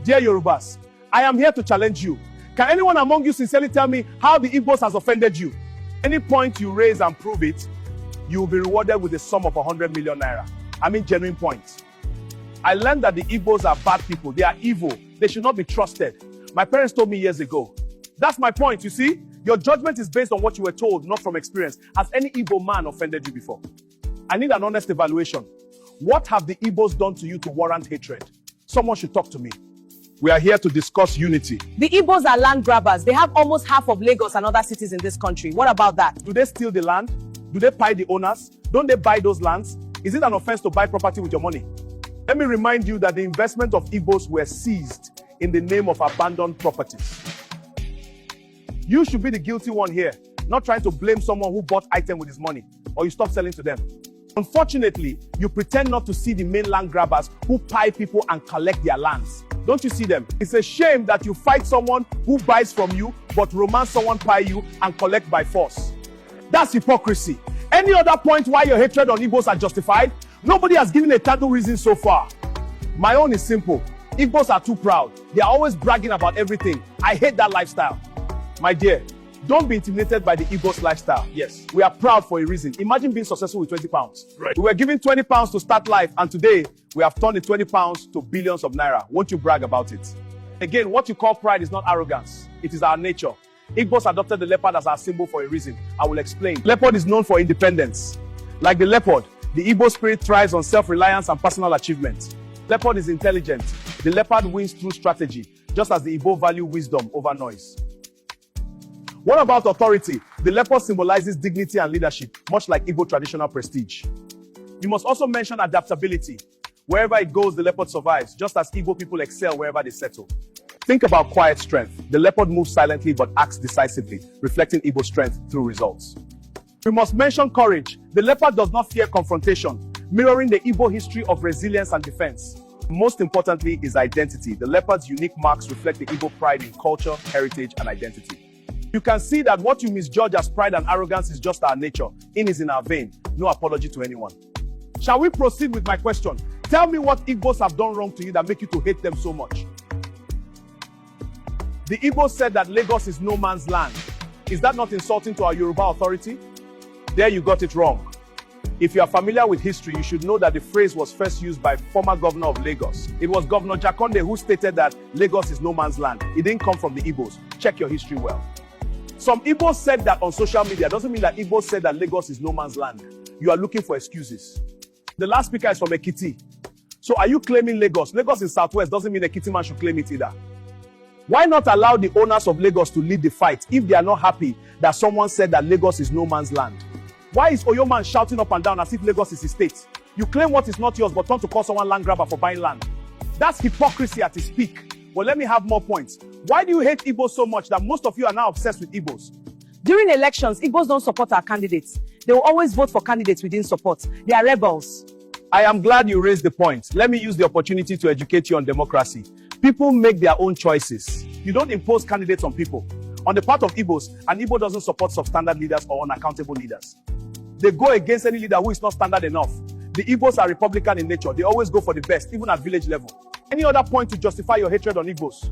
Dear Yorubas, I am here to challenge you. Can anyone among you sincerely tell me how the Igbos has offended you? Any point you raise and prove it, you will be rewarded with a sum of 100 million naira. I mean genuine points. I learned that the Igbos are bad people. They are evil. They should not be trusted. My parents told me years ago. That's my point, you see? Your judgment is based on what you were told, not from experience. Has any Igbo man offended you before? I need an honest evaluation. What have the Igbos done to you to warrant hatred? Someone should talk to me. We are here to discuss unity. The Igbos are land grabbers. They have almost half of Lagos and other cities in this country. What about that? Do they steal the land? Do they pay the owners? Don't they buy those lands? Is it an offense to buy property with your money? Let me remind you that the investment of Igbos were seized in the name of abandoned properties. You should be the guilty one here, not trying to blame someone who bought item with his money, or you stop selling to them. Unfortunately, you pretend not to see the main land grabbers who pay people and collect their lands. Don't you see them? It's a shame that you fight someone who buys from you, but romance someone pay you and collect by force. That's hypocrisy. Any other point why your hatred on Igbos are justified? Nobody has given a tangible reason so far. My own is simple. Igbos are too proud. They are always bragging about everything. I hate that lifestyle. My dear, don't be intimidated by the Igbos lifestyle. Yes, we are proud for a reason. Imagine being successful with 20 pounds. Right. We were given 20 pounds to start life, and today we have turned the 20 pounds to billions of naira. Won't you brag about it? Again, what you call pride is not arrogance. It is our nature. Igbos adopted the leopard as our symbol for a reason. I will explain. Leopard is known for independence. Like the leopard, the Igbo spirit thrives on self-reliance and personal achievement. Leopard is intelligent. The leopard wins through strategy, just as the Igbo value wisdom over noise. What about authority? The leopard symbolizes dignity and leadership, much like Igbo traditional prestige. You must also mention adaptability. Wherever it goes, the leopard survives, just as Igbo people excel wherever they settle. Think about quiet strength. The leopard moves silently but acts decisively, reflecting Igbo strength through results. We must mention courage. The leopard does not fear confrontation, mirroring the Igbo history of resilience and defense. Most importantly is identity. The leopard's unique marks reflect the Igbo pride in culture, heritage, and identity. You can see that what you misjudge as pride and arrogance is just our nature. In is in our vein. No apology to anyone. Shall we proceed with my question? Tell me what Igbos have done wrong to you that make you to hate them so much. The Igbos said that Lagos is no man's land. Is that not insulting to our Yoruba authority? There you got it wrong. If you are familiar with history, you should know that the phrase was first used by former governor of Lagos. It was Governor Jakonde who stated that Lagos is no man's land. It didn't come from the Igbos. Check your history well. Some Igbos said that on social media. Doesn't mean that Igbos said that Lagos is no man's land. You are looking for excuses. The last speaker is from Ekiti. So are you claiming Lagos? Lagos is southwest. Doesn't mean Ekiti man should claim it either. Why not allow the owners of Lagos to lead the fight if they are not happy that someone said that Lagos is no man's land? Why is Oyo man shouting up and down as if Lagos is his state? You claim what is not yours but turn to call someone land grabber for buying land. That's hypocrisy at its peak. Well, let me have more points. Why do you hate Igbos so much that most of you are now obsessed with Igbos? During elections, Igbos don't support our candidates. They will always vote for candidates we didn't support. They are rebels. I am glad you raised the point. Let me use the opportunity to educate you on democracy. People make their own choices. You don't impose candidates on people. On the part of Igbos, an Igbo doesn't support substandard leaders or unaccountable leaders. They go against any leader who is not standard enough. The Igbos are Republican in nature. They always go for the best, even at village level. Any other point to justify your hatred on Igbos?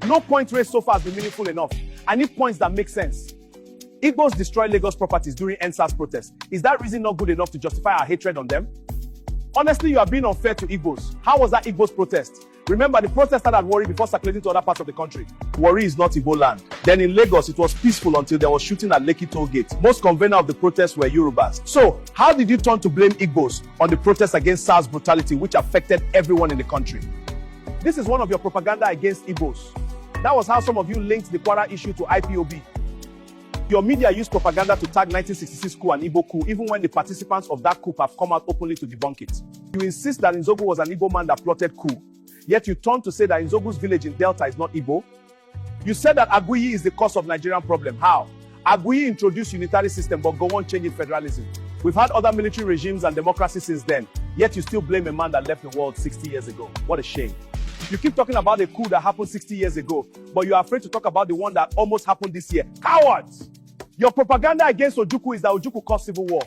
No point raised so far has been meaningful enough. I need points that make sense. Igbos destroy Lagos properties during NSAS protests. Is that reason not good enough to justify our hatred on them? Honestly, you are being unfair to Igbos. How was that Igbos protest? Remember, the protest started at Warri before circulating to other parts of the country. Warri is not Igbo land. Then in Lagos, it was peaceful until there was shooting at Lekki toll gate. Most convener of the protests were Yorubas. So, how did you turn to blame Igbos on the protest against SARS brutality, which affected everyone in the country? This is one of your propaganda against Igbos. That was how some of you linked the Kwara issue to IPOB. Your media used propaganda to tag 1966 coup and Igbo coup, even when the participants of that coup have come out openly to debunk it. You insist that Nzogu was an Igbo man that plotted coup, yet you turn to say that Nzogu's village in Delta is not Igbo. You said that Aguiyi is the cause of Nigerian problem. How? Aguiyi introduced unitary system but go on changing federalism. We've had other military regimes and democracy since then, yet you still blame a man that left the world 60 years ago. What a shame. You keep talking about the coup that happened 60 years ago, but you are afraid to talk about the one that almost happened this year. Cowards! Your propaganda against Ojukwu is that Ojukwu caused civil war.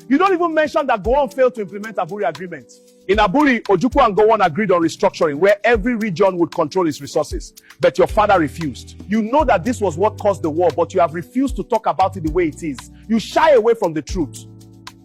You don't even mention that Gowon failed to implement Aburi Agreement. In Aburi, Ojukwu and Gowon agreed on restructuring where every region would control its resources, but your father refused. You know that this was what caused the war, but you have refused to talk about it the way it is. You shy away from the truth.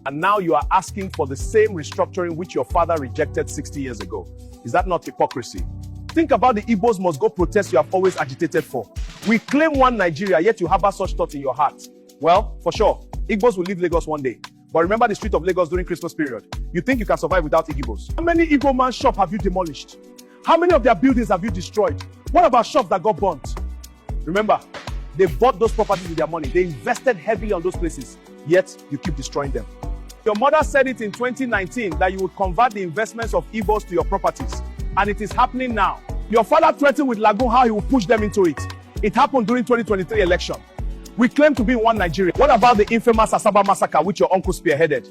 And now you are asking for the same restructuring which your father rejected 60 years ago. Is that not hypocrisy? Think about the Igbos must go protest you have always agitated for. We claim one Nigeria, yet you harbor such thoughts in your heart. Well, for sure, Igbos will leave Lagos one day. But remember the street of Lagos during Christmas period. You think you can survive without Igbos? How many Igbo man's shops have you demolished? How many of their buildings have you destroyed? What about shops that got burnt? Remember, they bought those properties with their money. They invested heavily on those places, yet you keep destroying them. Your mother said it in 2019 that you would convert the investments of Igbos to your properties, and it is happening now. Your father threatened with Lagoon how he will push them into it. It happened during 2023 election. We claim to be in one Nigeria. What about the infamous Asaba massacre which your uncle spearheaded?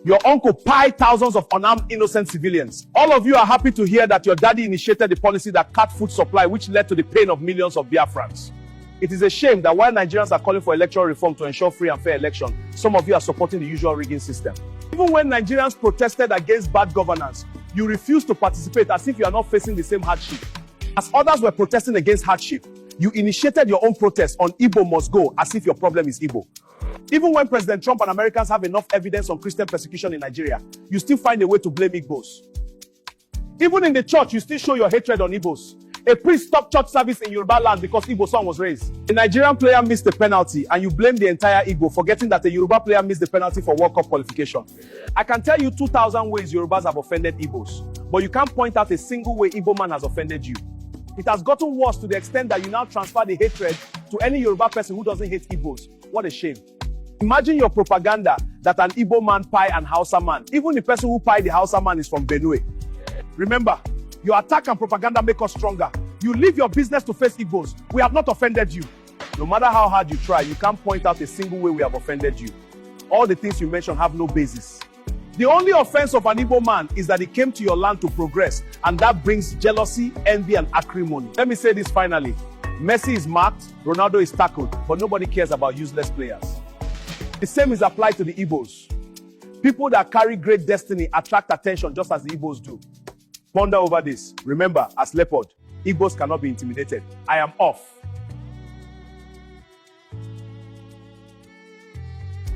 Your uncle pied thousands of unarmed innocent civilians. All of you are happy to hear that your daddy initiated the policy that cut food supply, which led to the pain of millions of Biafrans. It is a shame that while Nigerians are calling for electoral reform to ensure free and fair election, some of you are supporting the usual rigging system. Even when Nigerians protested against bad governance, you refused to participate as if you are not facing the same hardship. As others were protesting against hardship, you initiated your own protest on Igbo must go as if your problem is Igbo. Even when President Trump and Americans have enough evidence on Christian persecution in Nigeria, you still find a way to blame Igbos. Even in the church, you still show your hatred on Igbos. A priest stopped church service in Yoruba land because Igbo son was raised. A Nigerian player missed the penalty and you blame the entire Igbo, forgetting that a Yoruba player missed the penalty for World Cup qualification. I can tell you 2,000 ways Yorubas have offended Igbos, but you can't point out a single way Igbo man has offended you. It has gotten worse to the extent that you now transfer the hatred to any Yoruba person who doesn't hate Igbos. What a shame. Imagine your propaganda that an Igbo man pie an Hausa man. Even the person who pie the Hausa man is from Benue. Remember, your attack and propaganda make us stronger. You leave your business to face Igbos. We have not offended you. No matter how hard you try, you can't point out a single way we have offended you. All the things you mentioned have no basis. The only offense of an Igbo man is that he came to your land to progress, and that brings jealousy, envy, and acrimony. Let me say this finally. Messi is marked, Ronaldo is tackled, but nobody cares about useless players. The same is applied to the Igbos. People that carry great destiny attract attention just as the Igbos do. Ponder over this. Remember, as leopard, Igbos cannot be intimidated. I am off.